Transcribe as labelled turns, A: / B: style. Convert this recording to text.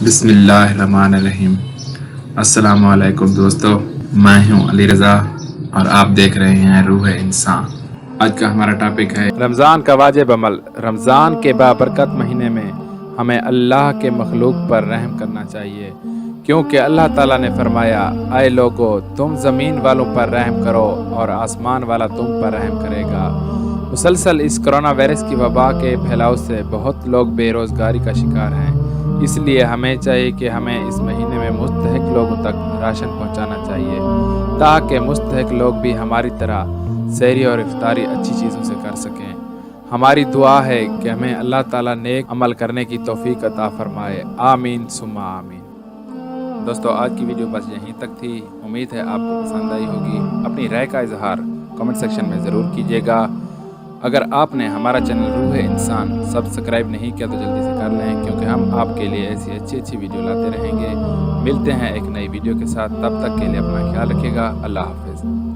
A: بسم اللہ الرحمن الرحیم۔ السلام علیکم دوستو، میں ہوں علی رضا اور آپ دیکھ رہے ہیں روح انسان۔ آج کا ہمارا ٹاپک ہے
B: رمضان کا واجب عمل۔ رمضان کے بابرکت مہینے میں ہمیں اللہ کے مخلوق پر رحم کرنا چاہیے، کیونکہ اللہ تعالیٰ نے فرمایا، اے لوگو تم زمین والوں پر رحم کرو اور آسمان والا تم پر رحم کرے گا۔ مسلسل اس کرونا وائرس کی وبا کے پھیلاؤ سے بہت لوگ بے روزگاری کا شکار ہیں، اس لیے ہمیں چاہیے کہ ہمیں اس مہینے میں مستحق لوگوں تک راشن پہنچانا چاہیے، تاکہ مستحق لوگ بھی ہماری طرح سحری اور افطاری اچھی چیزوں سے کر سکیں۔ ہماری دعا ہے کہ ہمیں اللہ تعالیٰ نیک عمل کرنے کی توفیق عطا فرمائے، آمین ثم آمین۔ دوستو آج کی ویڈیو بس یہیں تک تھی، امید ہے آپ کو پسند آئی ہوگی۔ اپنی رائے کا اظہار کمنٹ سیکشن میں ضرور کیجیے گا۔ اگر آپ نے ہمارا چینل روح انسان سبسکرائب نہیں کیا تو جلدی سے کر لیں، کیونکہ ہم آپ کے لیے ایسی اچھی ویڈیو لاتے رہیں گے۔ ملتے ہیں ایک نئی ویڈیو کے ساتھ، تب تک کے لیے اپنا خیال رکھیے گا۔ اللہ حافظ۔